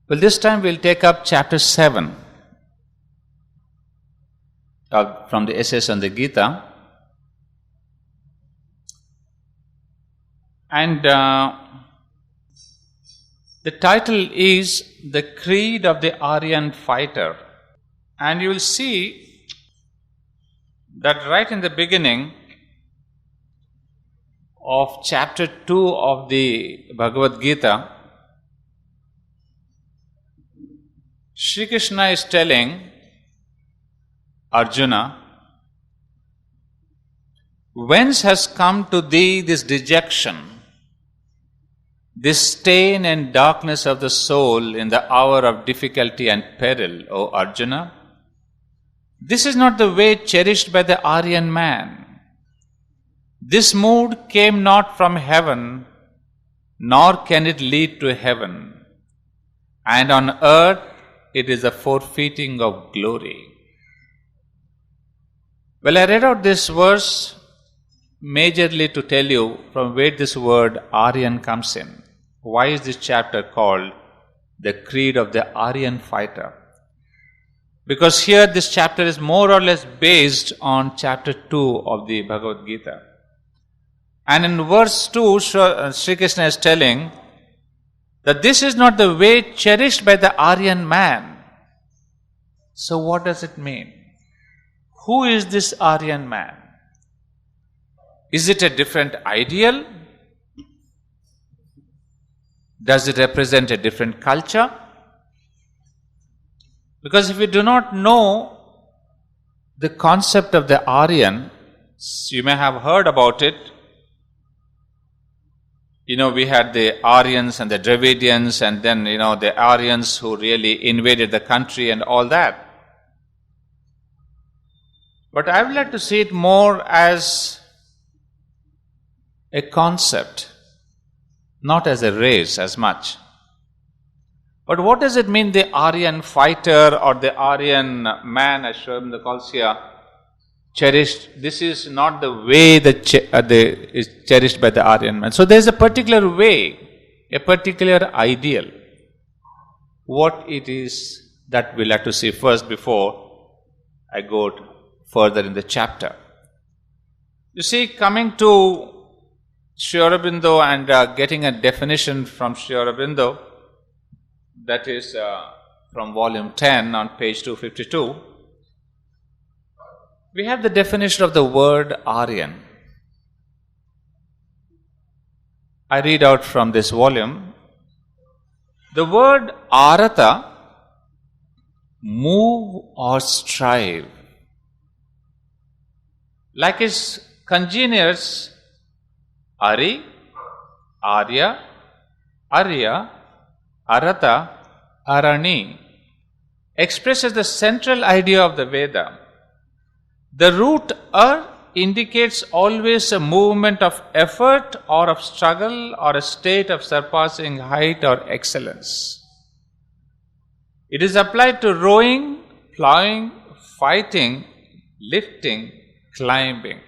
Well, this time we'll take up chapter 7 from the essays on the Gita. And the title is The Creed of the Aryan Fighter. And you will see that right in the beginning of chapter 2 of the Bhagavad Gita, Shri Krishna is telling Arjuna, whence has come to thee this dejection, this stain and darkness of the soul in the hour of difficulty and peril, O Arjuna? This is not the way cherished by the Aryan man. This mood came not from heaven, nor can it lead to heaven. And on earth it is a forfeiting of glory. Well, I read out this verse majorly to tell you from where this word Aryan comes in. Why is this chapter called The Creed of the Aryan Fighter? Because here this chapter is more or less based on chapter 2 of the Bhagavad Gita. And in verse 2, Sri Krishna is telling that this is not the way cherished by the Aryan man. So what does it mean? Who is this Aryan man? Is it a different ideal? Does it represent a different culture? Because if you do not know the concept of the Aryan, you may have heard about it. We had the Aryans and the Dravidians, and then, the Aryans who really invaded the country and all that. But I would like to see it more as a concept, not as a race as much. But what does it mean, the Aryan fighter or the Aryan man, as Aurobindo calls here, cherished? This is not the way that is cherished by the Aryan man. So there is a particular way, a particular ideal. What it is that we'll have to see first before I go further in the chapter. You see, coming to Sri Aurobindo and getting a definition from Sri Aurobindo, that is from volume 10 on page 252, we have the definition of the word Aryan. I read out from this volume. The word Arata, move or strive. Like his congeners Ari, Arya, Arya, Arata, Arani, expresses the central idea of the Veda. The root Ar indicates always a movement of effort or of struggle or a state of surpassing height or excellence. It is applied to rowing, plowing, fighting, lifting, climbing.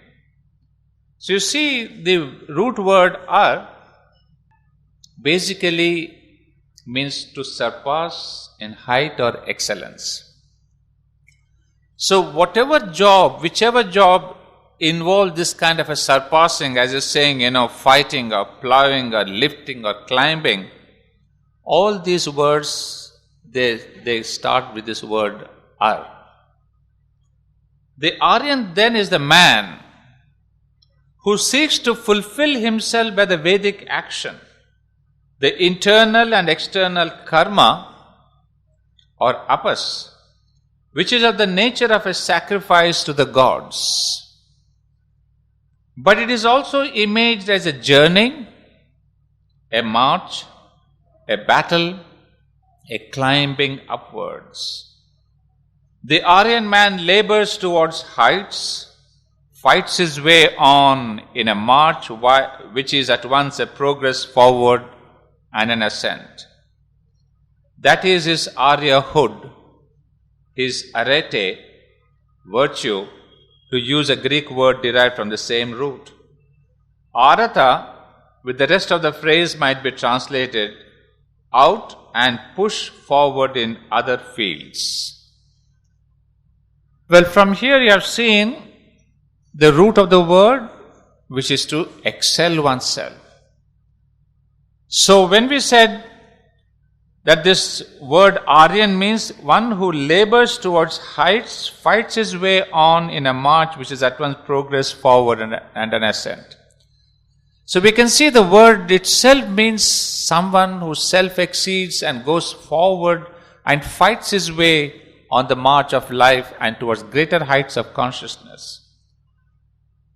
So you see, the root word Ar basically means to surpass in height or excellence. So whichever job involves this kind of a surpassing, as you're saying, fighting or plowing or lifting or climbing, all these words, they start with this word Ar. The Aryan then is the man who seeks to fulfill himself by the Vedic action, the internal and external karma or apas, which is of the nature of a sacrifice to the gods. But it is also imaged as a journey, a march, a battle, a climbing upwards. The Aryan man labors towards heights, fights his way on in a march which is at once a progress forward and an ascent. That is his Aryahood, his arete, virtue, to use a Greek word derived from the same root. Arata, with the rest of the phrase, might be translated out and push forward in other fields. Well, from here you have seen the root of the word, which is to excel oneself. So when we said that this word Aryan means one who labors towards heights, fights his way on in a march which is at once progress forward and an ascent. So we can see the word itself means someone who self-exceeds and goes forward and fights his way on the march of life and towards greater heights of consciousness.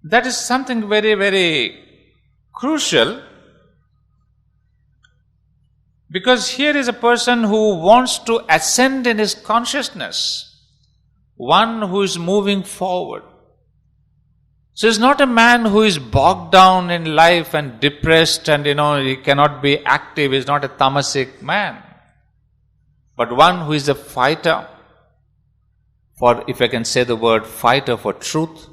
That is something very, very crucial, because here is a person who wants to ascend in his consciousness, one who is moving forward. So it's not a man who is bogged down in life and depressed and he cannot be active, he's not a tamasic man, but one who is a fighter for, if I can say the word, fighter for truth,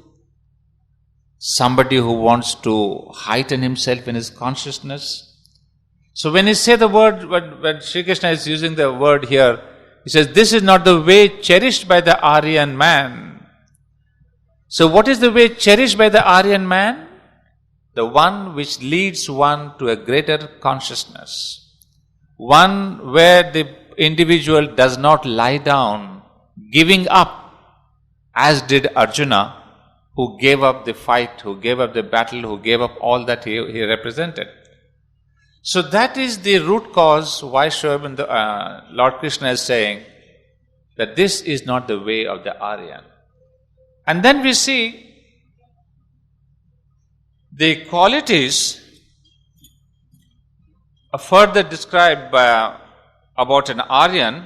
somebody who wants to heighten himself in his consciousness. So when he say the word, when Sri Krishna is using the word here, he says, this is not the way cherished by the Aryan man. So what is the way cherished by the Aryan man? The one which leads one to a greater consciousness. One where the individual does not lie down, giving up, as did Arjuna, who gave up the fight, who gave up the battle, who gave up all that he represented. So that is the root cause why Lord Krishna is saying that this is not the way of the Aryan. And then we see the qualities further described about an Aryan.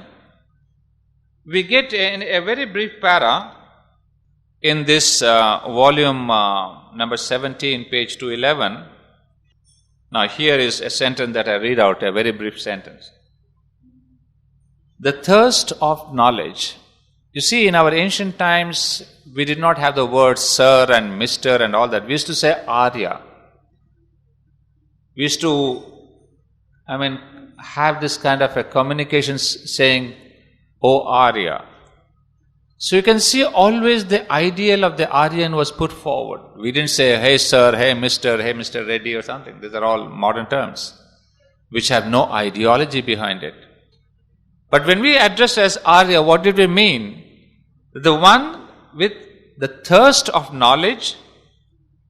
We get in a very brief para in this volume number 17, page 211. Now here is a sentence that I read out, a very brief sentence. The thirst of knowledge. You see, in our ancient times, we did not have the words sir and mister and all that. We used to say Arya. We used to, have this kind of a communication saying, O Arya. So you can see always the ideal of the Aryan was put forward. We didn't say, hey sir, hey Mr. Reddy or something. These are all modern terms which have no ideology behind it. But when we address as Arya, what did we mean? The one with the thirst of knowledge,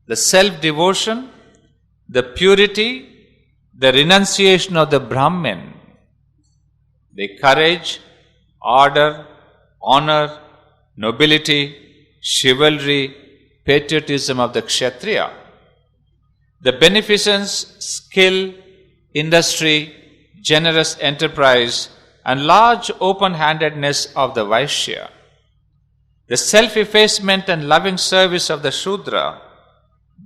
the self-devotion, the purity, the renunciation of the Brahmin, the courage, ardor, honor, nobility, chivalry, patriotism of the Kshatriya, the beneficence, skill, industry, generous enterprise, and large open-handedness of the Vaishya, the self-effacement and loving service of the Shudra.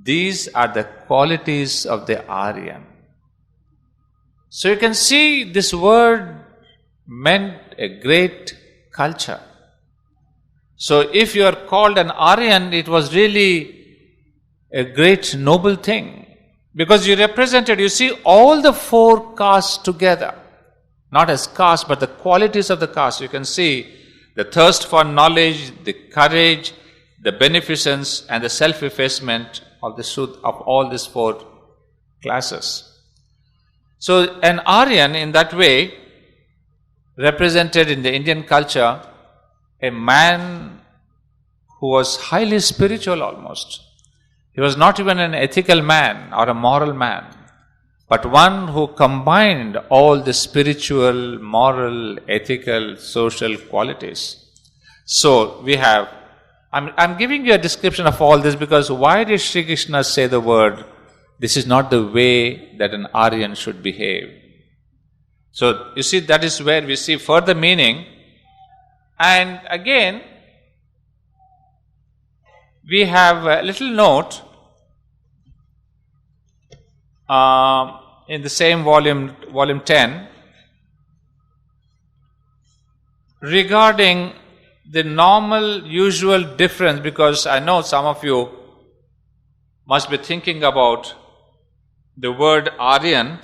These are the qualities of the Aryan. So you can see this word meant a great culture. So if you are called an Aryan, it was really a great noble thing, because you represented, you see, all the four castes together, not as castes but the qualities of the caste. You can see the thirst for knowledge, the courage, the beneficence and the self-effacement of of all these four classes. So an Aryan in that way represented in the Indian culture a man who was highly spiritual almost. He was not even an ethical man or a moral man, but one who combined all the spiritual, moral, ethical, social qualities. So we have, I'm giving you a description of all this because why did Sri Krishna say the word, this is not the way that an Aryan should behave? So you see, that is where we see further meaning. And again, we have a little note in the same volume 10, regarding the normal, usual difference, because I know some of you must be thinking about the word Aryan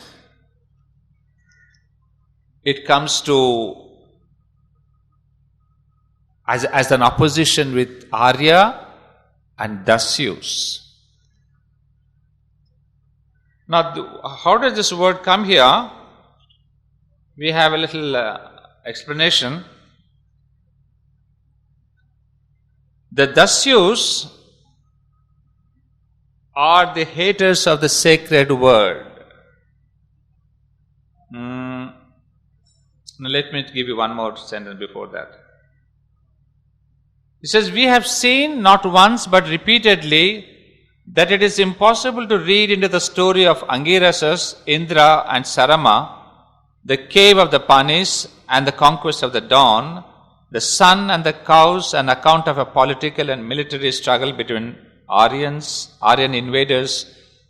it comes to as an opposition with Arya and Dasyus. Now, how does this word come here? We have a little explanation. The Dasyus are the haters of the sacred word. Now let me give you one more sentence before that. It says, we have seen not once but repeatedly that it is impossible to read into the story of Angirasas, Indra and Sarama, the cave of the Panis and the conquest of the dawn, the sun and the cows, an account of a political and military struggle between Aryan invaders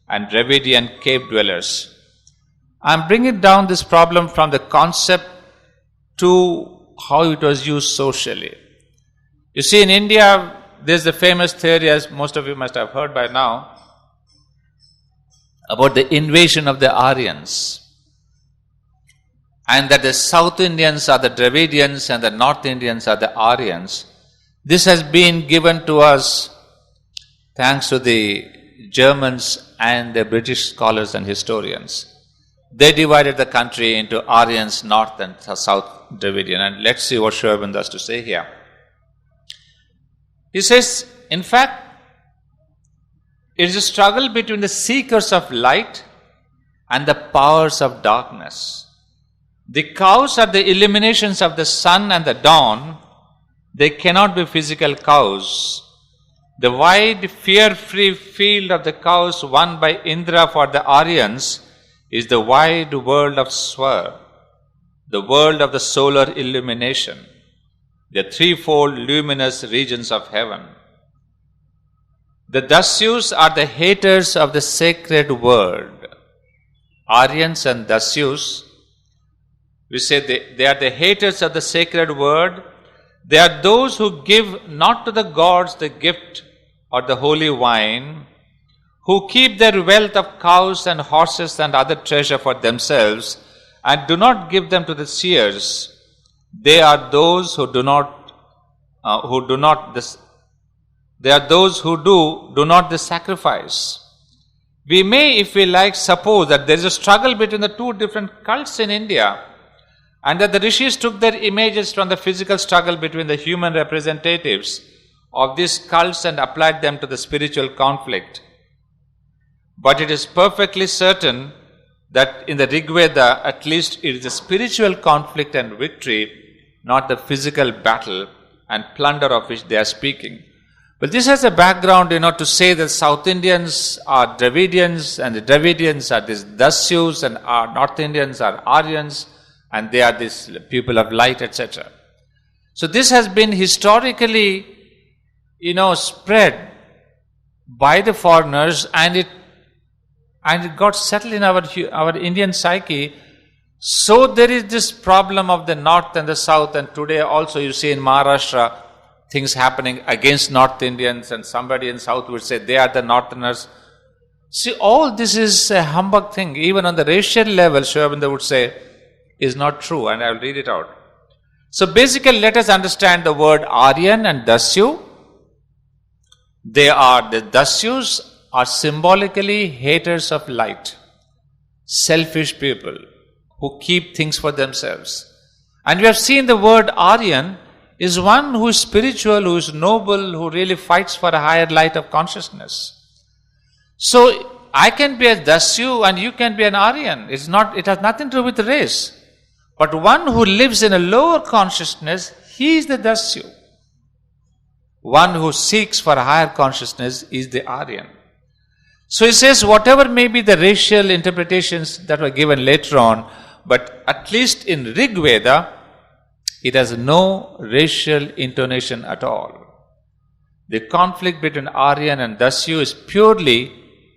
and Dravidian cave dwellers. I am bringing down this problem from the concept to how it was used socially. You see, in India, there's the famous theory, as most of you must have heard by now, about the invasion of the Aryans. And that the South Indians are the Dravidians and the North Indians are the Aryans. This has been given to us thanks to the Germans and the British scholars and historians. They divided the country into Aryans, North and South Dravidian. And let's see what Aurobindo has to say here. He says, in fact, it is a struggle between the seekers of light and the powers of darkness. The cows are the illuminations of the sun and the dawn. They cannot be physical cows. The wide, fear-free field of the cows won by Indra for the Aryans is the wide world of Swar, the world of the solar illumination, the threefold luminous regions of heaven. The Dasyus are the haters of the sacred word. Aryans and Dasyus, we say they are the haters of the sacred word. They are those who give not to the gods the gift or the holy wine, who keep their wealth of cows and horses and other treasure for themselves and do not give them to the seers. They are those who do not the sacrifice. We may, if we like, suppose that there is a struggle between the two different cults in India, and that the rishis took their images from the physical struggle between the human representatives of these cults and applied them to the spiritual conflict. But it is perfectly certain that in the Rig Veda, at least, it is the spiritual conflict and victory, not the physical battle and plunder of which they are speaking. But this has a background, to say that South Indians are Dravidians and the Dravidians are these Dasyus and our North Indians are Aryans and they are these people of light, etc. So this has been historically, spread by the foreigners and it got settled in our Indian psyche. So there is this problem of the North and the South, and today also you see in Maharashtra things happening against North Indians, and somebody in South would say they are the Northerners. See, all this is a humbug thing. Even on the racial level, Aurobindo would say, is not true, and I will read it out. So basically, let us understand the word Aryan and Dasyu. The Dasyus are symbolically haters of light, selfish people who keep things for themselves. And we have seen the word Aryan is one who is spiritual, who is noble, who really fights for a higher light of consciousness. So I can be a Dasyu and you can be an Aryan. It has nothing to do with race. But one who lives in a lower consciousness, he is the Dasyu. One who seeks for a higher consciousness is the Aryan. So he says, whatever may be the racial interpretations that were given later on, but at least in Rig Veda, it has no racial intonation at all. The conflict between Aryan and Dasyu is purely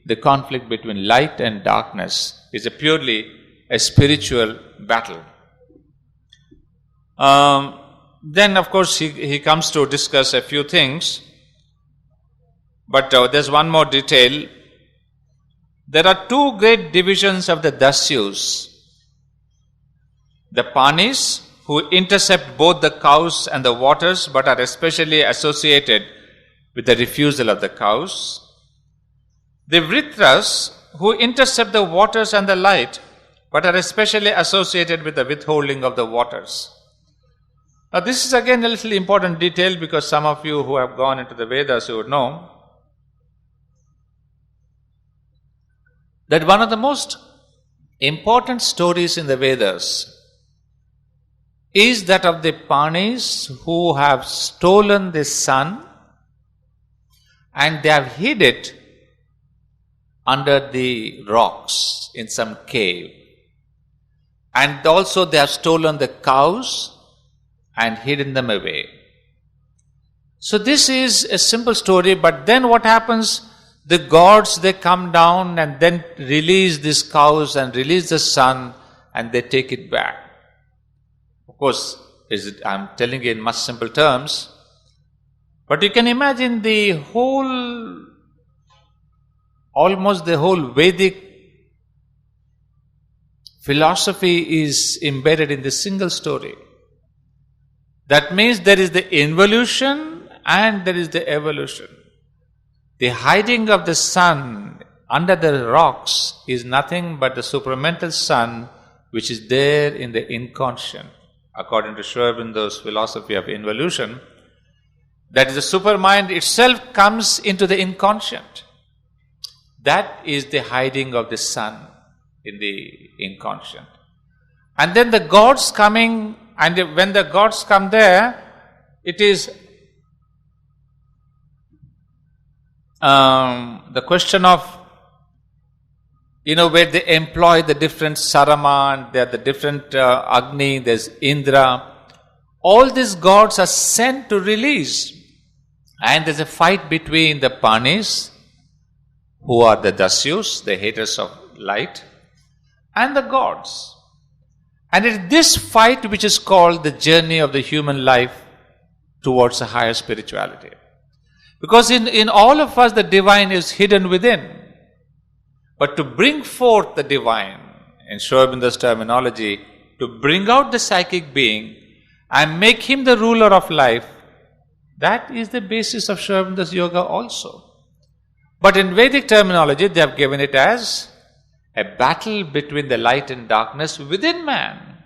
the conflict between light and darkness. It's purely a spiritual battle. Then, of course, he comes to discuss a few things. But there's one more detail. There are two great divisions of the Dasyus. The Panis, who intercept both the cows and the waters but are especially associated with the refusal of the cows. The Vritras, who intercept the waters and the light but are especially associated with the withholding of the waters. Now this is again a little important detail, because some of you who have gone into the Vedas, you would know that one of the most important stories in the Vedas is that of the Panis who have stolen the sun and they have hid it under the rocks in some cave. And also they have stolen the cows and hidden them away. So this is a simple story, but then what happens? The gods, they come down and then release these cows and release the sun and they take it back. Of course, I'm telling you in much simple terms, but you can imagine almost the whole Vedic philosophy is embedded in this single story. That means there is the involution and there is the evolution. The hiding of the sun under the rocks is nothing but the supramental sun which is there in the inconscient. According to Aurobindo's philosophy of involution, that is the supermind itself comes into the inconscient. That is the hiding of the sun in the inconscient. And then the gods coming, and when the gods come there, it is the question of, where they employ the different Sarama, and there are the different Agni, there's Indra. All these gods are sent to release. And there's a fight between the Panis, who are the Dasyus, the haters of light, and the gods. And it is this fight which is called the journey of the human life towards a higher spirituality. Because in all of us, the divine is hidden within. But to bring forth the divine, in Aurobindo's terminology, to bring out the psychic being and make him the ruler of life, that is the basis of Aurobindo's yoga also. But in Vedic terminology, they have given it as a battle between the light and darkness within man.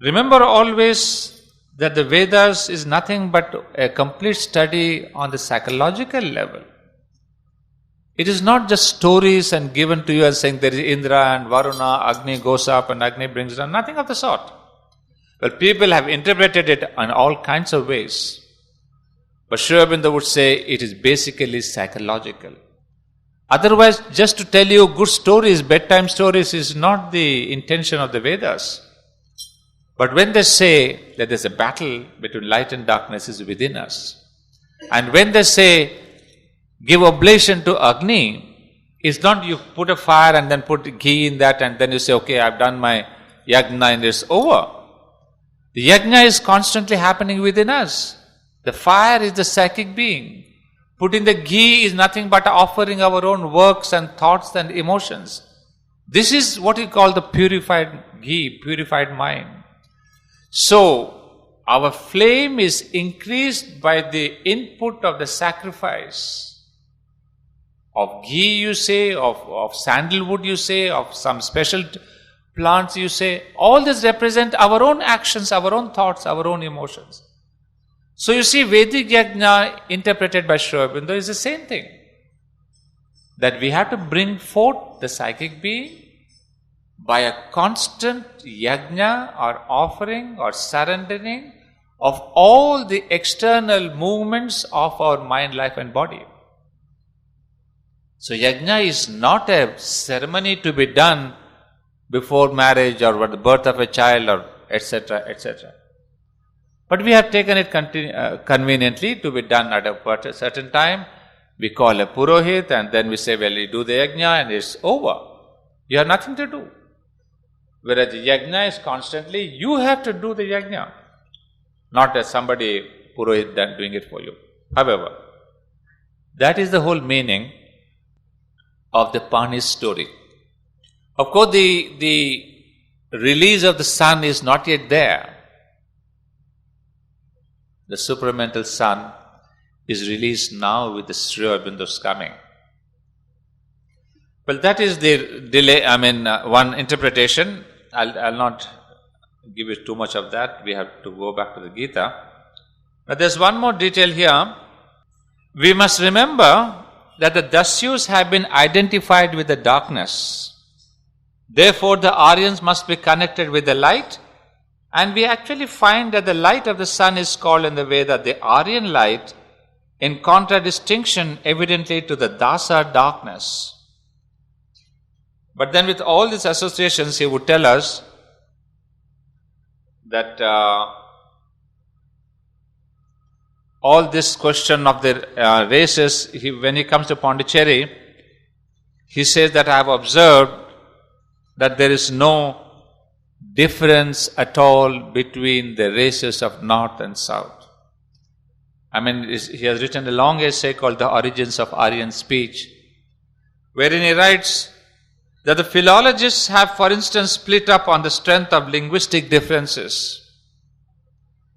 Remember always that the Vedas is nothing but a complete study on the psychological level. It is not just stories and given to you as saying there is Indra and Varuna, Agni goes up and Agni brings down, nothing of the sort. Well, people have interpreted it in all kinds of ways. But Aurobindo would say it is basically psychological. Otherwise, just to tell you good stories, bedtime stories, is not the intention of the Vedas. But when they say that there's a battle between light and darkness is within us, and when they say give oblation to Agni, it's not you put a fire and then put ghee in that and then you say, okay, I've done my yajna and it's over. The yajna is constantly happening within us. The fire is the psychic being. Putting the ghee is nothing but offering our own works and thoughts and emotions. This is what we call the purified ghee, purified mind. So, our flame is increased by the input of the sacrifice of ghee, you say, of sandalwood, you say, of some special plants, you say. All this represent our own actions, our own thoughts, our own emotions. So you see, Vedic Yajna interpreted by Aurobindo is the same thing. That we have to bring forth the psychic being by a constant yajna or offering or surrendering of all the external movements of our mind, life and body. So yajna is not a ceremony to be done before marriage or the birth of a child or etc., etc. But we have taken it conveniently to be done at a certain time. We call a purohit and then we say, well, you do the yajna and it's over. You have nothing to do. Whereas the yajna is constantly, you have to do the yajna. Not as somebody, purohit, doing it for you. However, that is the whole meaning of the Panis story. Of course, the release of the sun is not yet there. The supramental sun is released now with the Sri Aurobindo's coming. Well, that is the delay. One interpretation. I'll not give you too much of that. We have to go back to the Gita. But there's one more detail here. We must remember that the Dasyus have been identified with the darkness. Therefore, the Aryans must be connected with the light. And we actually find that the light of the sun is called in the Veda the Aryan light, in contradistinction evidently to the Dasa darkness. But then with all these associations, he would tell us that all this question of the races, when he comes to Pondicherry, he says that I have observed that there is no difference at all between the races of North and South. He has written a long essay called The Origins of Aryan Speech, wherein he writes that the philologists have, for instance, split up on the strength of linguistic differences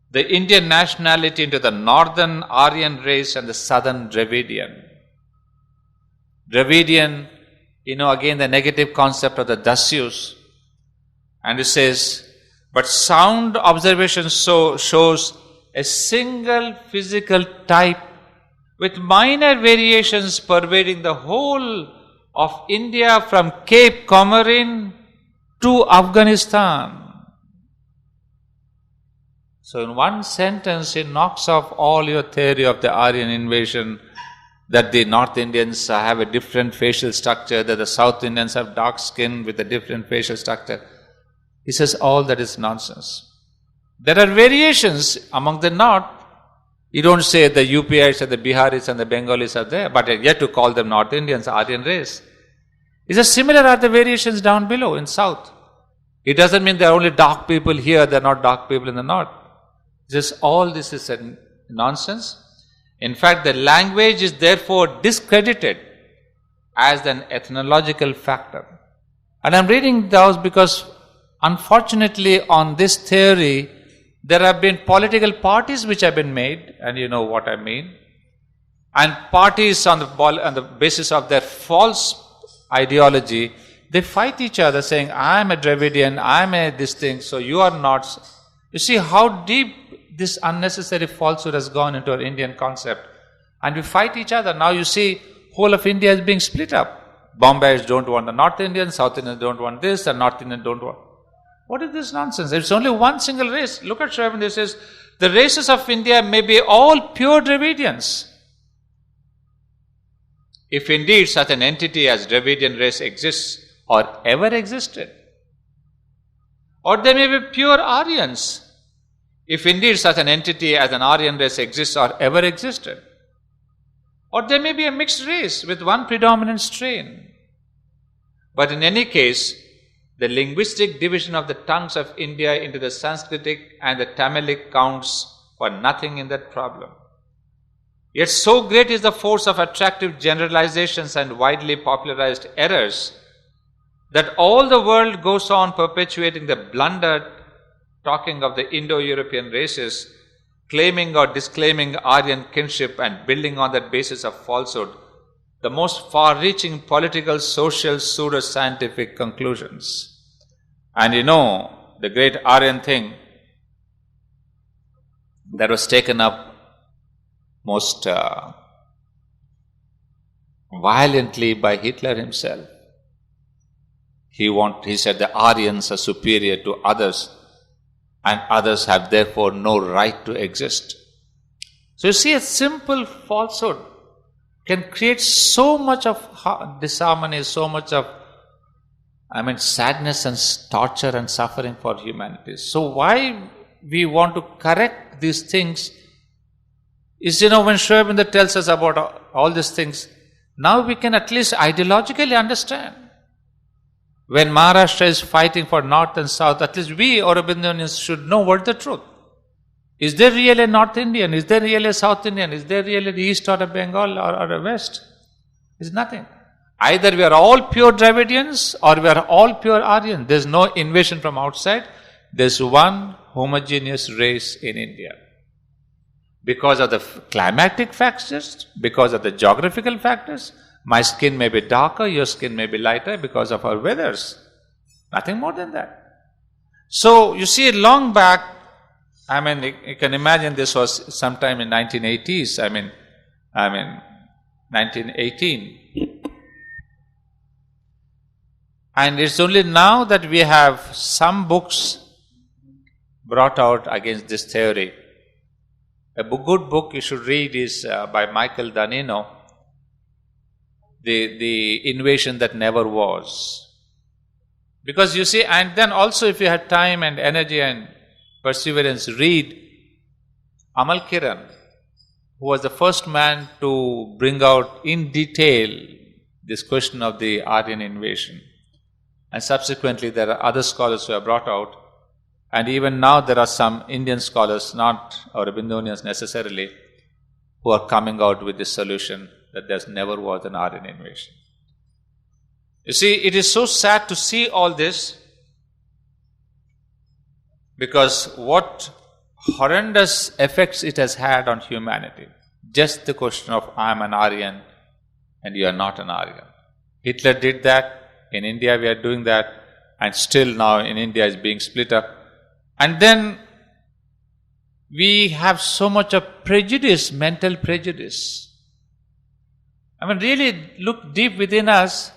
the Indian nationality into the northern Aryan race and the southern Dravidian. Dravidian, again the negative concept of the Dasyus. And it says, but sound observation shows a single physical type with minor variations pervading the whole of India from Cape Comorin to Afghanistan. So in one sentence, he knocks off all your theory of the Aryan invasion, that the North Indians have a different facial structure, that the South Indians have dark skin with a different facial structure. He says all that is nonsense. There are variations among the North. You don't say the UPites and the Biharis and the Bengalis are there, but yet to call them North Indians, Aryan race. He says similar are the variations down below in South. It doesn't mean there are only dark people here, there are not dark people in the North. Just all this is nonsense. In fact, the language is therefore discredited as an ethnological factor. And I'm reading those because unfortunately on this theory, there have been political parties which have been made, and you know what I mean. And parties on the basis of their false ideology, they fight each other saying, I am a Dravidian, I am a this thing, so you are not. You see how deep this unnecessary falsehood has gone into our Indian concept. And we fight each other. Now you see, whole of India is being split up. Bombayis don't want the North Indians, South Indians don't want this, and North Indians don't want. What is this nonsense? It's only one single race. Look at Sri Aurobindo. It says, the races of India may be all pure Dravidians. If indeed such an entity as Dravidian race exists or ever existed. Or they may be pure Aryans. If indeed such an entity as an Aryan race exists or ever existed. Or there may be a mixed race with one predominant strain. But in any case, the linguistic division of the tongues of India into the Sanskritic and the Tamilic counts for nothing in that problem. Yet so great is the force of attractive generalizations and widely popularized errors that all the world goes on perpetuating the blunder, talking of the Indo-European races, claiming or disclaiming Aryan kinship and building on that basis of falsehood the most far-reaching political, social, pseudo-scientific conclusions. And the great Aryan thing that was taken up most violently by Hitler himself. He said the Aryans are superior to others, and others have therefore no right to exist. So you see, a simple falsehood can create so much of disharmony, so much of sadness and torture and suffering for humanity. So why we want to correct these things is, when Sri Aurobindo tells us about all these things, now we can at least ideologically understand. When Maharashtra is fighting for North and South, at least we Aurobindonians should know what the truth. Is there really a North Indian? Is there really a South Indian? Is there really the East or a Bengal or a West? It's nothing. Either we are all pure Dravidians or we are all pure Aryan. There's no invasion from outside. There's one homogeneous race in India. Because of the climatic factors, because of the geographical factors, my skin may be darker, your skin may be lighter because of our weathers. Nothing more than that. So, you see, long back, you can imagine this was sometime in 1980s, 1918. And it's only now that we have some books brought out against this theory. A good book you should read is by Michael Danino, The Invasion That Never Was. Because you see, and then also if you have time and energy and perseverance, read Amal Kiran, who was the first man to bring out in detail this question of the Aryan invasion. And subsequently there are other scholars who have brought out, and even now there are some Indian scholars, not Aurobindonians necessarily, who are coming out with this solution that there never was an Aryan invasion. You see, it is so sad to see all this, because what horrendous effects it has had on humanity. Just the question of I am an Aryan and you are not an Aryan. Hitler did that. In India we are doing that, and still now in India is being split up. And then we have so much of prejudice, mental prejudice. Really look deep within us.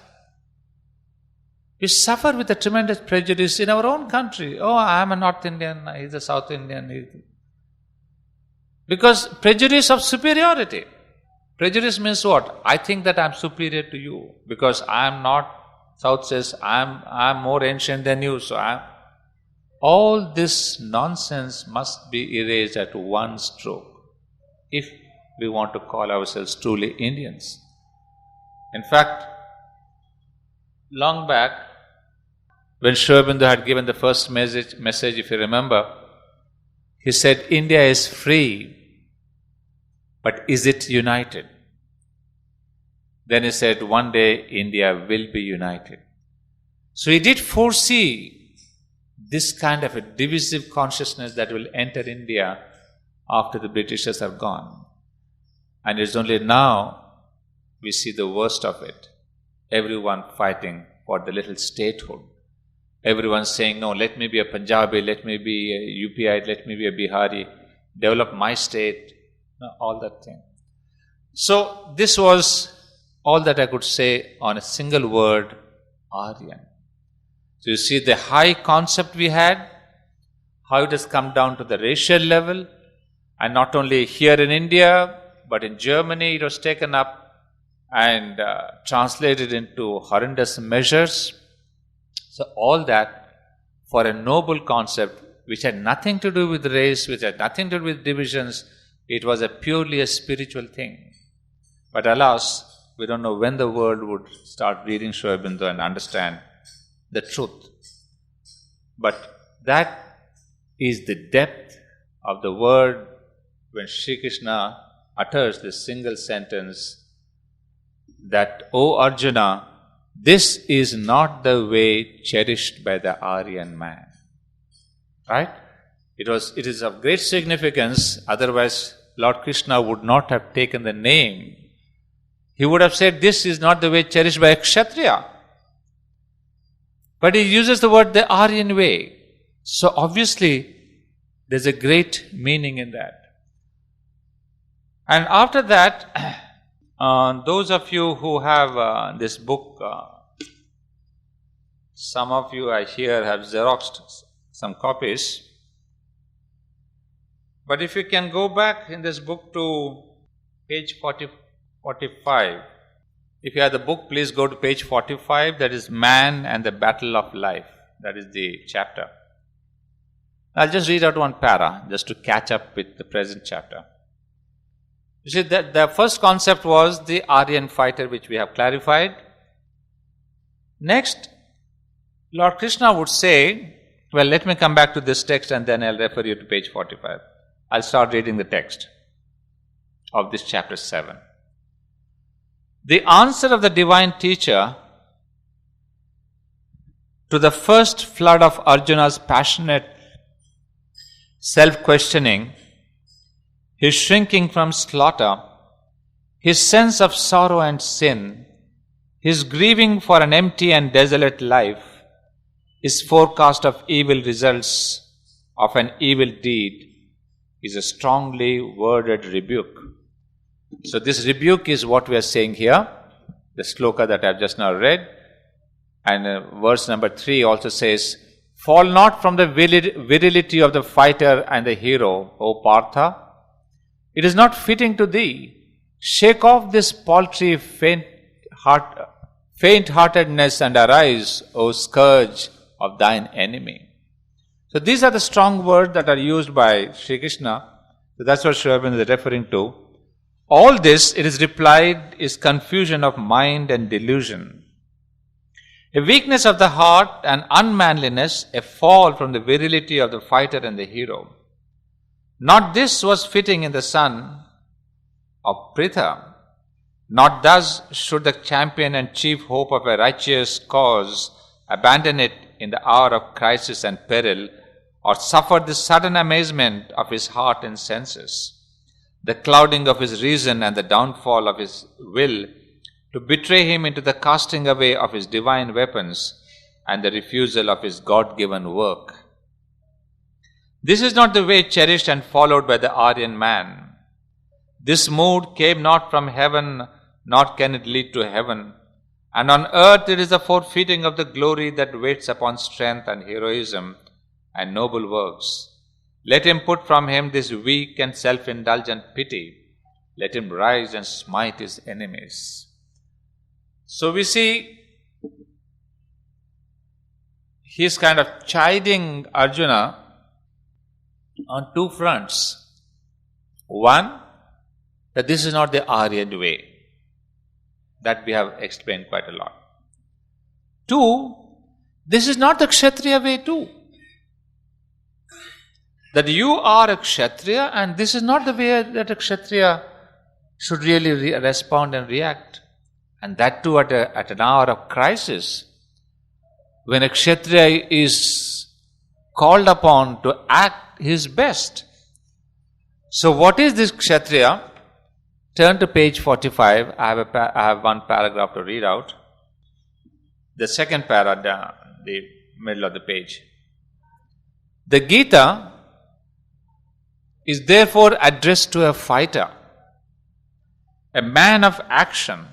We suffer with a tremendous prejudice in our own country. Oh, I am a North Indian, he's a South Indian. Because prejudice of superiority. Prejudice means what? I think that I am superior to you because I am not. South says, I am more ancient than you, so all this nonsense must be erased at one stroke if we want to call ourselves truly Indians. In fact, long back, when Aurobindo had given the first message, if you remember, he said, India is free, but is it united? Then he said, one day India will be united. So he did foresee this kind of a divisive consciousness that will enter India after the Britishers have gone. And it's only now we see the worst of it. Everyone fighting for the little statehood. Everyone saying, no, let me be a Punjabi, let me be a UPI, let me be a Bihari, develop my state, all that thing. So this was all that I could say on a single word, Aryan. So you see the high concept we had, how it has come down to the racial level, and not only here in India, but in Germany it was taken up and translated into horrendous measures. So all that for a noble concept which had nothing to do with race, which had nothing to do with divisions, it was purely a spiritual thing. But alas, we don't know when the world would start reading Aurobindo and understand the truth. But that is the depth of the word when Sri Krishna utters this single sentence that, O Arjuna, this is not the way cherished by the Aryan man. Right? It is of great significance, otherwise Lord Krishna would not have taken the name. He would have said, this is not the way cherished by a Kshatriya. But he uses the word the Aryan way. So obviously, there's a great meaning in that. And after that, those of you who have this book, some of you I hear have Xeroxed some copies. But if you can go back in this book to page 45. If you have the book, please go to page 45. That is Man and the Battle of Life. That is the chapter. I'll just read out one para just to catch up with the present chapter. You see, the first concept was the Aryan fighter, which we have clarified. Next, Lord Krishna would say, well, let me come back to this text and then I'll refer you to page 45. I'll start reading the text of this chapter 7. The answer of the divine teacher to the first flood of Arjuna's passionate self-questioning, his shrinking from slaughter, his sense of sorrow and sin, his grieving for an empty and desolate life, his forecast of evil results of an evil deed, is a strongly worded rebuke. So this rebuke is what we are saying here, the sloka that I have just now read. And verse number 3 also says, "Fall not from the virility of the fighter and the hero, O Partha. It is not fitting to thee. Shake off this paltry faint-heartedness and arise, O scourge of thine enemy." So these are the strong words that are used by Sri Krishna. So that's what Sri Aurobindo is referring to. All this, it is replied, is confusion of mind and delusion. A weakness of the heart and unmanliness, a fall from the virility of the fighter and the hero. Not this was fitting in the son of Pritha. Not thus should the champion and chief hope of a righteous cause abandon it in the hour of crisis and peril, or suffer the sudden amazement of his heart and senses, the clouding of his reason and the downfall of his will, to betray him into the casting away of his divine weapons and the refusal of his God-given work. This is not the way cherished and followed by the Aryan man. This mood came not from heaven, nor can it lead to heaven. And on earth it is the forfeiting of the glory that waits upon strength and heroism and noble works. Let him put from him this weak and self-indulgent pity. Let him rise and smite his enemies. So we see he is kind of chiding Arjuna on two fronts. One, that this is not the Aryan way. That we have explained quite a lot. Two, this is not the Kshatriya way too. That you are a Kshatriya and this is not the way that a Kshatriya should really respond and react. And that too at an hour of crisis, when a Kshatriya is called upon to act his best. So what is this Kshatriya? Turn to page 45. I have one paragraph to read out. The second paragraph, the middle of the page. The Gita is therefore addressed to a fighter, a man of action,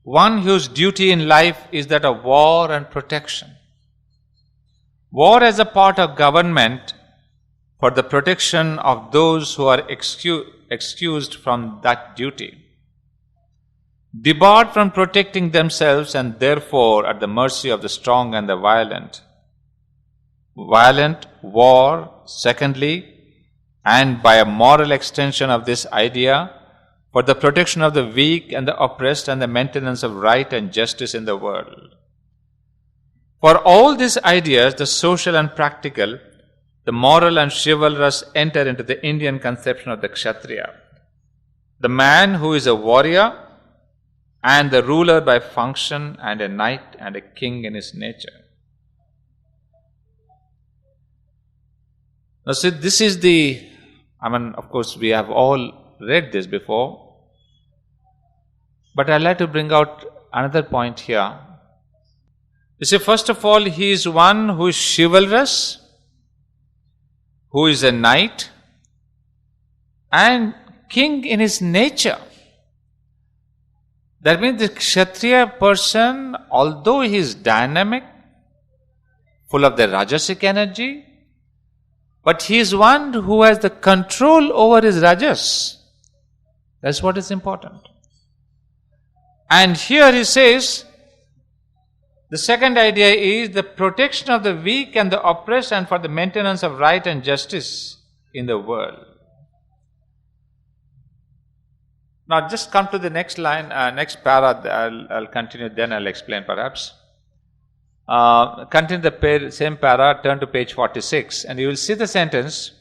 one whose duty in life is that of war and protection. War as a part of government for the protection of those who are excused from that duty, debarred from protecting themselves and therefore at the mercy of the strong and the violent. Violent war, secondly, and by a moral extension of this idea, for the protection of the weak and the oppressed and the maintenance of right and justice in the world. For all these ideas, the social and practical, the moral and chivalrous enter into the Indian conception of the Kshatriya, the man who is a warrior and the ruler by function and a knight and a king in his nature. Now see, this is of course we have all read this before, but I'd like to bring out another point here. You see, first of all, he is one who is chivalrous, who is a knight, and king in his nature. That means the Kshatriya person, although he is dynamic, full of the Rajasic energy, but he is one who has the control over his Rajas. That's what is important. And here he says, the second idea is the protection of the weak and the oppressed and for the maintenance of right and justice in the world. Now just come to the next line, next para, I'll continue, then I'll explain perhaps. Continue the same para, turn to page 46 and you will see the sentence.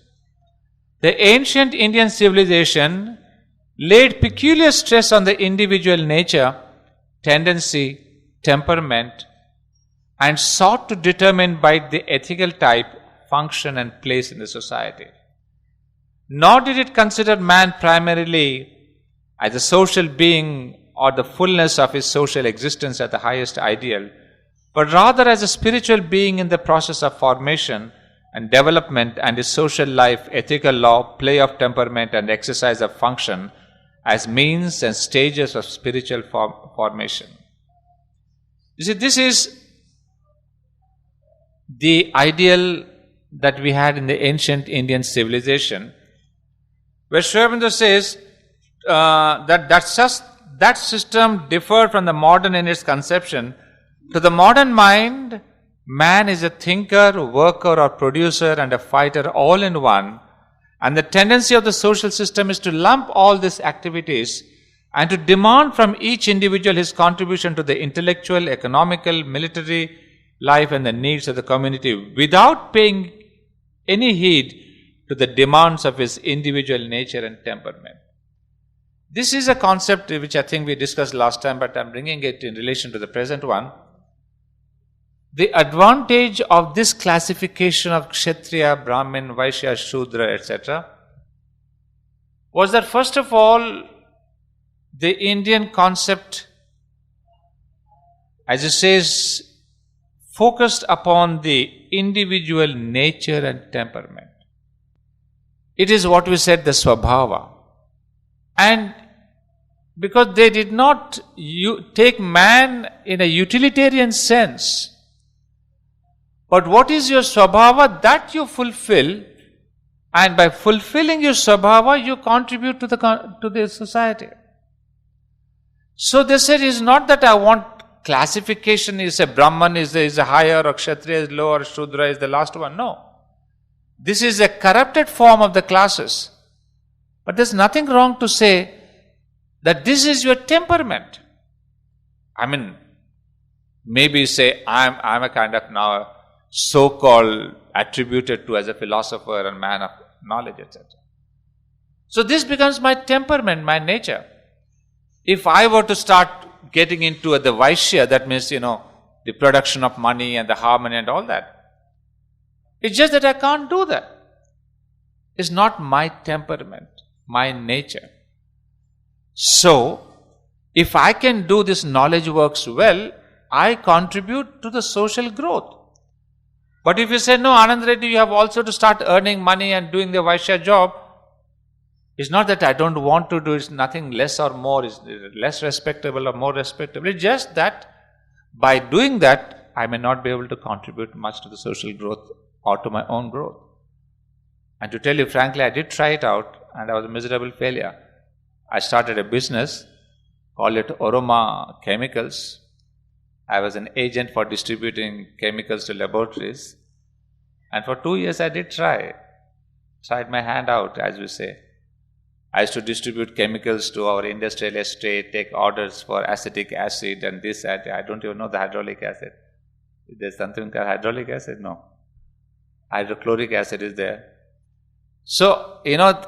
The ancient Indian civilization laid peculiar stress on the individual nature, tendency, temperament, and sought to determine by the ethical type, function, and place in the society. Nor did it consider man primarily as a social being or the fullness of his social existence at the highest ideal, but rather as a spiritual being in the process of formation and development, and his social life, ethical law, play of temperament, and exercise of function as means and stages of spiritual formation. You see, this is the ideal that we had in the ancient Indian civilization, where Aurobindo says that system differed from the modern in its conception. To the modern mind, man is a thinker, worker, or producer, and a fighter all in one. And the tendency of the social system is to lump all these activities and to demand from each individual his contribution to the intellectual, economical, military life and the needs of the community without paying any heed to the demands of his individual nature and temperament. This is a concept which I think we discussed last time, but I'm bringing it in relation to the present one. The advantage of this classification of Kshatriya, Brahmin, Vaishya, Shudra, etc. was that first of all, the Indian concept, as it says, focused upon the individual nature and temperament. It is what we said, the Swabhava. And because they did not take man in a utilitarian sense, but what is your Swabhava, that you fulfill, and by fulfilling your Swabhava, you contribute to the society. So they said, it's not that I want classification, is a Brahman is a higher, or Kshatriya is lower, or Shudra is the last one. No. This is a corrupted form of the classes. But there's nothing wrong to say that this is your temperament. I mean, maybe say, I'm a kind of now so-called attributed to as a philosopher and man of knowledge, etc. So this becomes my temperament, my nature. If I were to start getting into the Vaishya, that means, the production of money and the harmony and all that. It's just that I can't do that. It's not my temperament, my nature. So, if I can do this knowledge works well, I contribute to the social growth. But if you say, no, Anand Reddy, you have also to start earning money and doing the Vaishya job, it's not that I don't want to do, it's nothing less or more, it's less respectable or more respectable. It's just that by doing that, I may not be able to contribute much to the social growth or to my own growth. And to tell you frankly, I did try it out and I was a miserable failure. I started a business, called it Aroma Chemicals. I was an agent for distributing chemicals to laboratories. And for 2 years I did tried my hand out, as we say. I used to distribute chemicals to our industrial estate, take orders for acetic acid and this, I don't even know the hydraulic acid. There's something called hydraulic acid? No. Hydrochloric acid is there. So,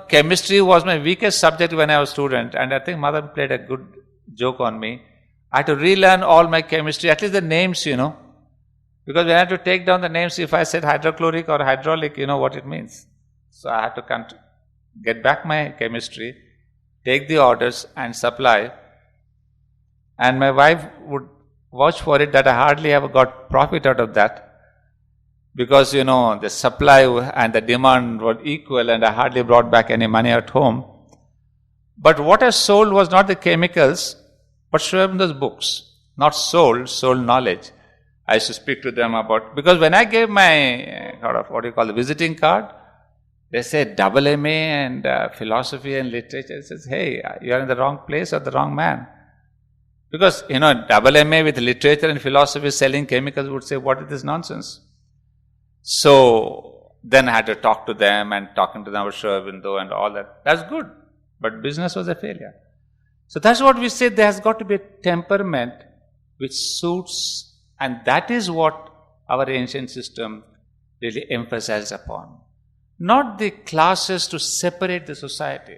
chemistry was my weakest subject when I was a student, and I think mother played a good joke on me. I had to relearn all my chemistry, at least the names, because when I had to take down the names, if I said hydrochloric or hydraulic, you know what it means. So I had to get back my chemistry, take the orders and supply. And my wife would vouch for it that I hardly ever got profit out of that. Because, the supply and the demand were equal and I hardly brought back any money at home. But what I sold was not the chemicals, but Aurobindo's books. Not sold knowledge. I used to speak to them about, because when I gave my, the visiting card, they said double MA and philosophy and literature. It says, hey, you are in the wrong place or the wrong man. Because, double MA with literature and philosophy selling chemicals would say, what is this nonsense? So, then I had to talk to them and talking to them about Aurobindo and all that. That's good. But business was a failure. So that's what we say, there has got to be a temperament which suits, and that is what our ancient system really emphasized upon. Not the classes to separate the society.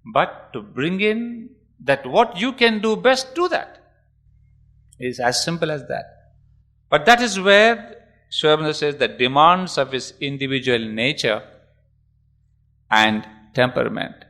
but to bring in that what you can do best, do that. It's as simple as that. But that is where Sri Aurobindo says the demands of his individual nature and temperament